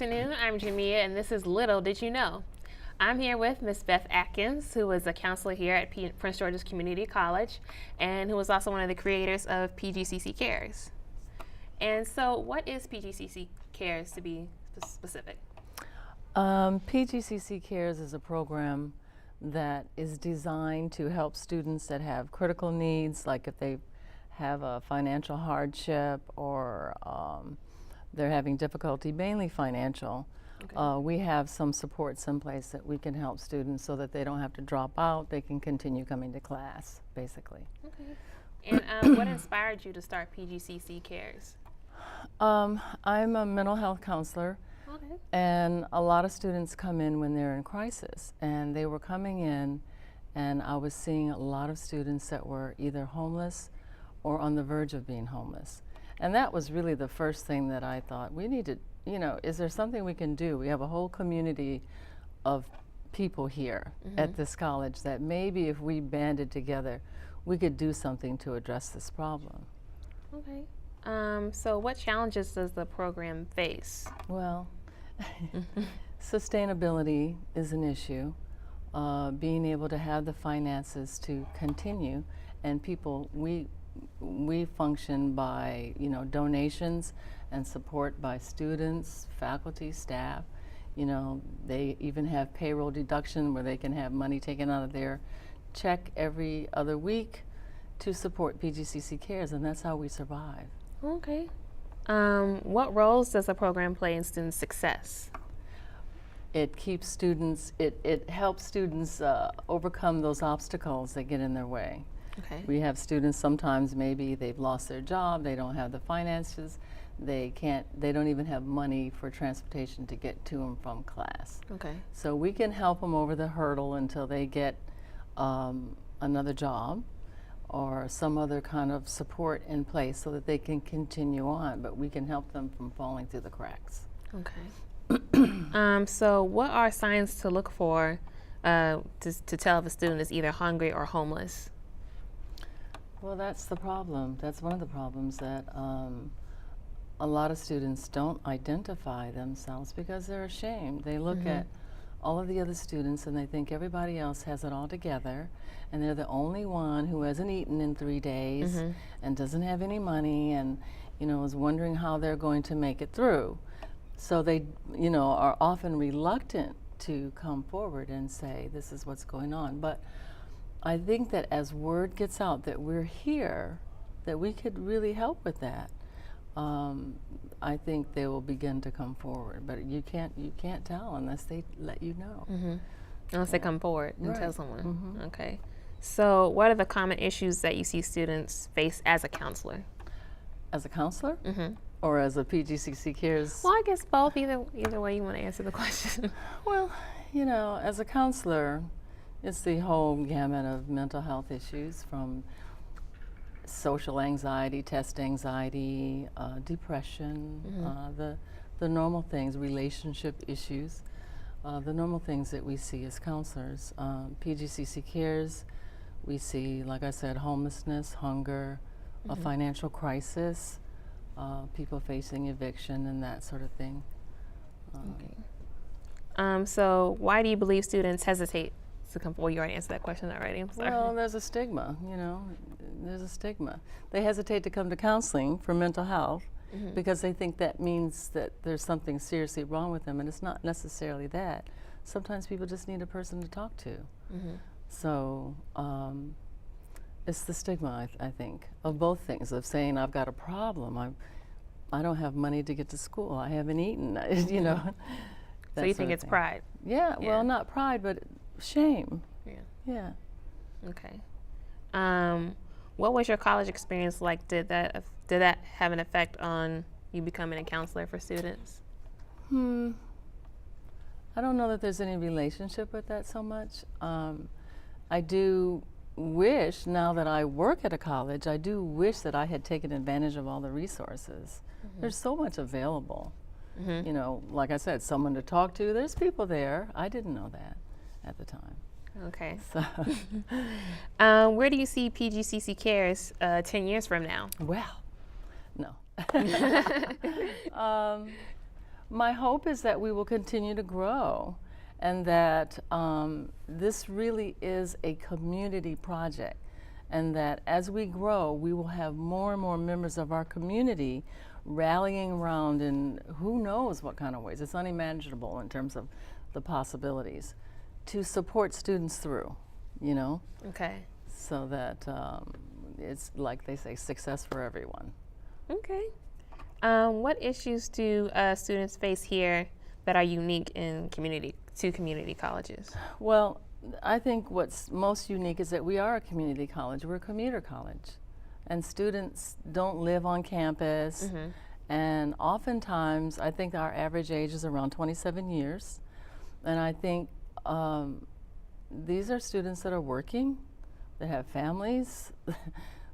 afternoon. I'm Jamia, and this is Little Did You Know. I'm here with Miss Beth Atkins, who is a counselor here at Prince George's Community College, and who is also one of the creators of PGCC Cares. And so, what is PGCC Cares, to be specific? PGCC Cares is a program that is designed to help students that have critical needs, like if they have a financial hardship or they're having difficulty, mainly financial. Okay. We have some supports in place that we can help students so that they don't have to drop out, they can continue coming to class, basically. Okay. And what inspired you to start PGCC Cares? I'm a mental health counselor. Okay. And a lot of students come in when they're in crisis, and they were coming in, and I was seeing a lot of students that were either homeless or on the verge of being homeless. And that was really the first thing that I thought, we need to, is there something we can do? We have a whole community of people here at this college that maybe if we banded together, we could do something to address this problem. Okay. So what challenges does the program face? Well, sustainability is an issue. Being able to have the finances to continue, and people, we function by donations and support by students, faculty, staff. They even have payroll deduction where they can have money taken out of their check every other week to support PGCC Cares, and that's how we survive. Okay. What roles does the program play in student success? It keeps students, it helps students overcome those obstacles that get in their way. Okay. We have students, sometimes maybe they've lost their job, they don't have the finances, they don't even have money for transportation to get to and from class. Okay. So we can help them over the hurdle until they get another job or some other kind of support in place so that they can continue on, but we can help them from falling through the cracks. Okay. So what are signs to look for to tell if a student is either hungry or homeless? Well, that's the problem. That's one of the problems, that a lot of students don't identify themselves because they're ashamed. They look at all of the other students and they think everybody else has it all together, and they're the only one who hasn't eaten in 3 days and doesn't have any money, and is wondering how they're going to make it through. So they are often reluctant to come forward and say, this is what's going on. But I think that as word gets out that we're here, that we could really help with that. I think they will begin to come forward, but you can't tell unless they let you know. Unless they come forward and Right. tell someone. Okay. So what are the common issues that you see students face as a counselor? As a counselor? Or as a PGCC Cares? Well, I guess both. Either way you want to answer the question. Well, as a counselor, it's the whole gamut of mental health issues, from social anxiety, test anxiety, depression, the normal things, relationship issues, the normal things that we see as counselors. PGCC Cares, we see, like I said, homelessness, hunger, a financial crisis, people facing eviction and that sort of thing. So why do you believe students hesitate to come forward? You already answered that question already. I'm sorry. Well, there's a stigma, there's a stigma. They hesitate to come to counseling for mental health because they think that means that there's something seriously wrong with them, and it's not necessarily that. Sometimes people just need a person to talk to. So it's the stigma, I think, of both things, of saying I've got a problem, I don't have money to get to school, I haven't eaten, So you think it's pride? Yeah, well, not pride, but shame. Yeah. Okay. What was your college experience like? Did that have an effect on you becoming a counselor for students? I don't know that there's any relationship with that so much. I do wish, now that I work at a college, I do wish that I had taken advantage of all the resources. There's so much available. Like I said, someone to talk to. There's people there. I didn't know that at the time. Okay. So, where do you see PGCC Cares 10 years from now? well, no. My hope is that we will continue to grow, and that this really is a community project, and that as we grow, we will have more and more members of our community rallying around in who knows what kind of ways. It's unimaginable in terms of the possibilities to support students through, you know? Okay. So that it's, like they say, success for everyone. Okay. What issues do students face here that are unique in community colleges? Well, I think what's most unique is that we are a community college. We're a commuter college. And students don't live on campus. Mm-hmm. And oftentimes, I think our average age is around 27 years. And I think these are students that are working, that have families,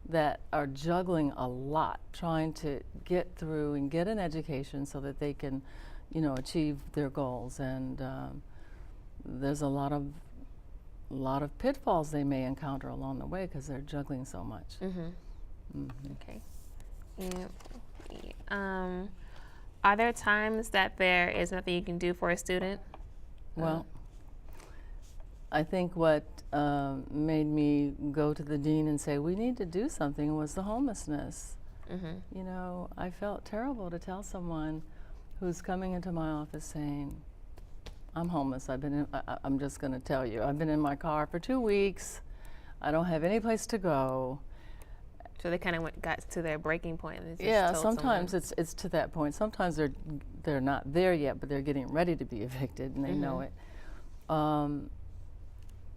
that are juggling a lot, trying to get through and get an education so that they can, you know, achieve their goals. And there's a lot of pitfalls they may encounter along the way because they're juggling so much. Mm-hmm. Mm-hmm. Okay. Are there times that there is nothing you can do for a student? Well, I think what made me go to the dean and say we need to do something was the homelessness. Mm-hmm. You know, I felt terrible to tell someone who's coming into my office saying, I'm homeless. I'm just going to tell you, I've been in my car for 2 weeks. I don't have any place to go. So they kind of got to their breaking point. And just Yeah, told sometimes someone. it's to that point. Sometimes they're not there yet, but they're getting ready to be evicted, and they Mm-hmm. know it.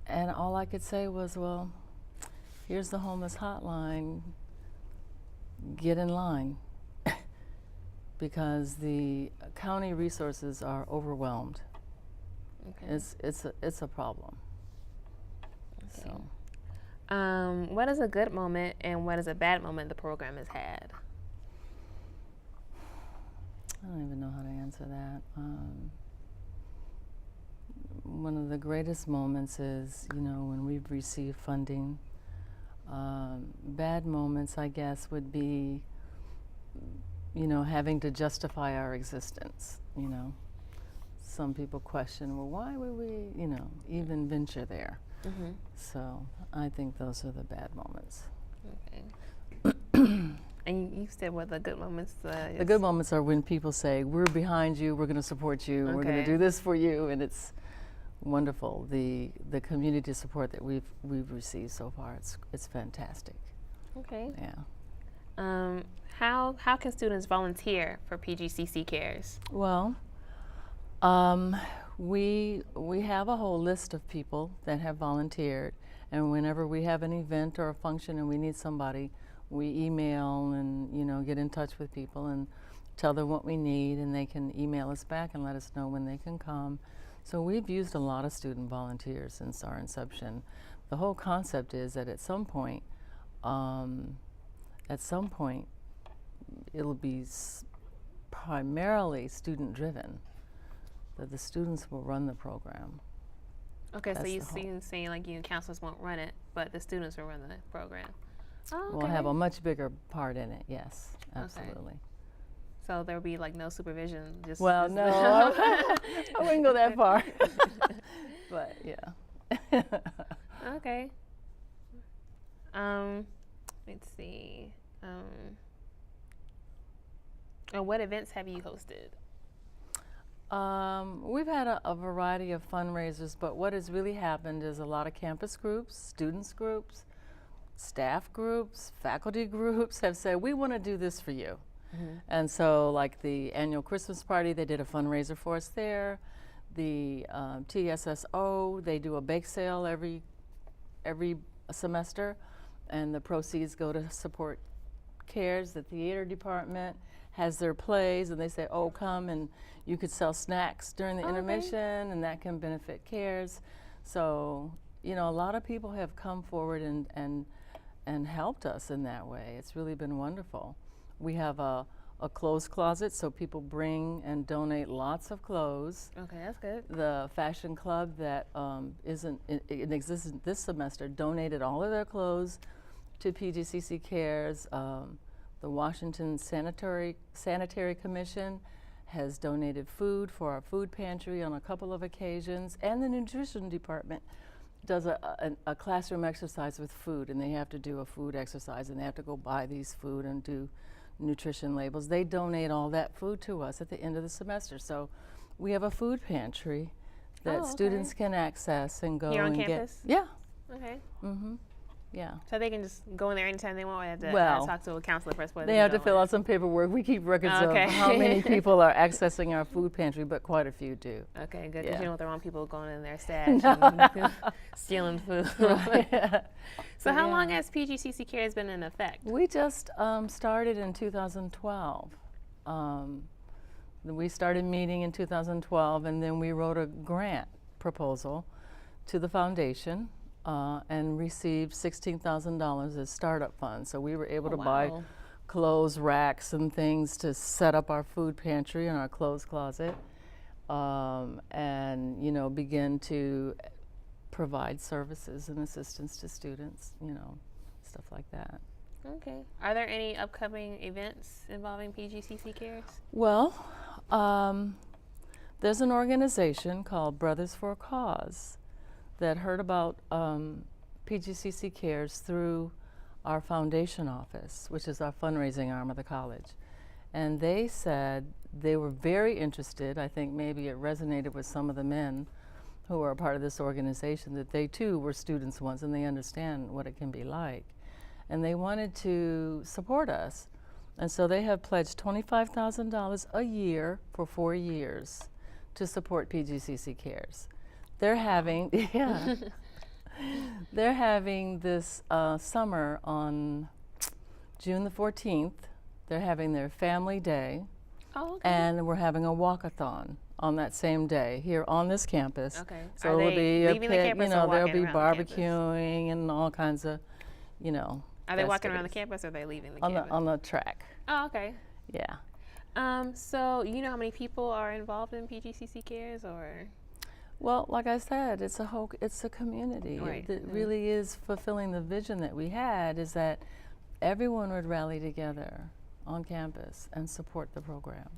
And all I could say was, well, here's the homeless hotline. Get in line, because the county resources are overwhelmed. Okay. It's a problem. Okay. So. What is a good moment and what is a bad moment the program has had? I don't even know how to answer that. One of the greatest moments is, you know, when we've received funding. Bad moments, I guess, would be, you know, having to justify our existence, you know. Some people question, well, why would we, you know, even venture there? Mm-hmm. So I think those are the bad moments. Okay. And you said what the good moments? The good moments are when people say, we're behind you, we're going to support you, we're going to Okay. do this for you, and it's wonderful. The community support that we've received so far, it's fantastic. Okay. Yeah. How can students volunteer for PGCC Cares? Well, we have a whole list of people that have volunteered, and whenever we have an event or a function and we need somebody, we email and, you know, get in touch with people and tell them what we need, and they can email us back and let us know when they can come. So we've used a lot of student volunteers since our inception. The whole concept is that at some point it'll be primarily student driven, that the students will run the program. Okay, so That's you're the whole- saying like you counselors won't run it, but the students will run the program. Oh, okay. We'll have a much bigger part in it, yes, absolutely. So there'll be like no supervision. Just Well, just no, I wouldn't go that far. But yeah. Okay. Let's see. What events have you hosted? We've had a variety of fundraisers, but what has really happened is a lot of campus groups, students groups, staff groups, faculty groups have said, we want to do this for you. Mm-hmm. And so like the annual Christmas party, they did a fundraiser for us there. The TSSO, they do a bake sale every semester, and the proceeds go to support CARES. The theater department has their plays, and they say, oh, come and you could sell snacks during the intermission, and that can benefit CARES. So, you know, a lot of people have come forward and helped us in that way. It's really been wonderful. We have a clothes closet, so people bring and donate lots of clothes. Okay, that's good. The fashion club that isn't in existence this semester donated all of their clothes to PGCC Cares. The Washington Sanitary Commission has donated food for our food pantry on a couple of occasions, and the nutrition department does a classroom exercise with food, and they have to do a food exercise, and they have to go buy these food and do nutrition labels. They donate all that food to us at the end of the semester. So we have a food pantry that students can access and go Here on and campus? get. Yeah. Okay. Mm-hmm. Yeah. So they can just go in there anytime they want, or have to Well, talk to a counselor first before They have to fill out some paperwork. We keep records of how many people are accessing our food pantry, but quite a few do. Okay, good. Because Yeah. you don't want the wrong people going in their stash and stealing food. So how long has PGCC Cares been in effect? We just started in 2012. We started meeting in 2012, and then we wrote a grant proposal to the foundation and received $16,000 as startup funds. So we were able to buy clothes racks and things to set up our food pantry and our clothes closet, and begin to provide services and assistance to students, stuff like that. Okay. Are there any upcoming events involving PGCC Cares? Well, there's an organization called Brothers for a Cause that heard about PGCC Cares through our foundation office, which is our fundraising arm of the college. And they said they were very interested. I think maybe it resonated with some of the men who are a part of this organization, that they too were students once and they understand what it can be like. And they wanted to support us. And so they have pledged $25,000 a year for 4 years to support PGCC Cares. They're having, they're having this summer on June the 14th. They're having their family day. Oh, okay. And we're having a walkathon on that same day here on this campus. Okay. So Are it'll they be a leaving the pit, campus or there'll walking be around the campus? barbecuing and all kinds of, Are they walking around the festivities. campus, or are they leaving the on campus? on the track. Oh, okay. Yeah. So you know how many people are involved in PGCC Cares, or? Well, like I said, it's a community. Right. It really is fulfilling the vision that we had, is that everyone would rally together on campus and support the program.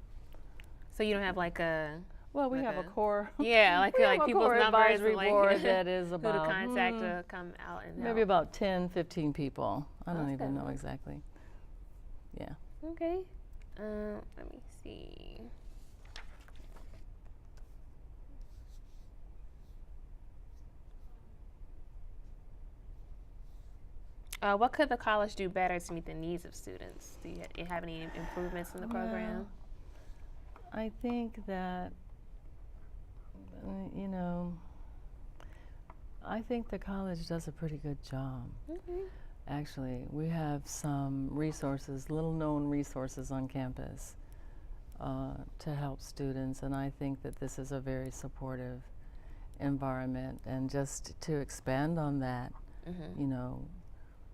So you don't have like a Well, we Like have a a- core. yeah, like we like have a people's core numbers, advisory like board that is who to about contact to come out and maybe help. about 10, 15 people. I don't That's even good. know exactly. Yeah. Okay. Let me see. What could the college do better to meet the needs of students? Do you have any improvements in the program? I think that, I think the college does a pretty good job. Actually, we have some resources, little-known resources on campus to help students, and I think that this is a very supportive environment. And just to expand on that,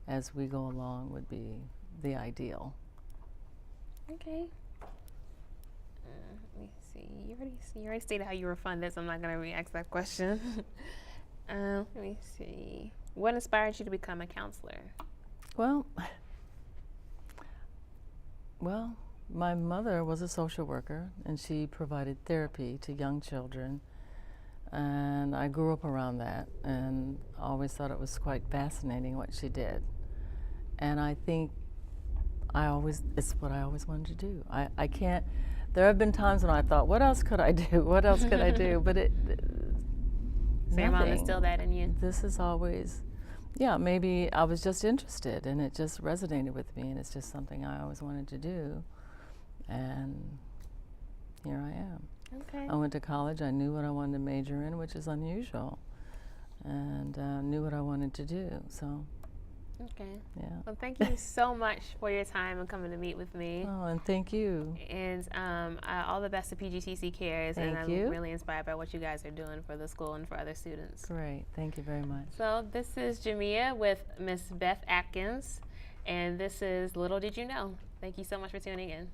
as we go along would be the ideal. Okay. Let me see. You already stated how you were funded, so I'm not going to re-ask that question. Let me see. What inspired you to become a counselor? Well, my mother was a social worker, and she provided therapy to young children. And I grew up around that, and always thought it was quite fascinating what she did. And I think it's what I always wanted to do. I can't, there have been times when I thought, what else could I do? What else could I do? But So your mom nothing. instilled that in you? This is always, maybe I was just interested, and it just resonated with me, and it's just something I always wanted to do. And here I am. Okay. I went to college, I knew what I wanted to major in, which is unusual, and knew what I wanted to do, so. Okay. Yeah. Well, thank you so much for your time and coming to meet with me. Oh, and thank you. And all the best to PGCC Cares. Thank and you. I'm really inspired by what you guys are doing for the school and for other students. Great. Thank you very much. So this is Jamia with Miss Beth Atkins, and this is Little Did You Know. Thank you so much for tuning in.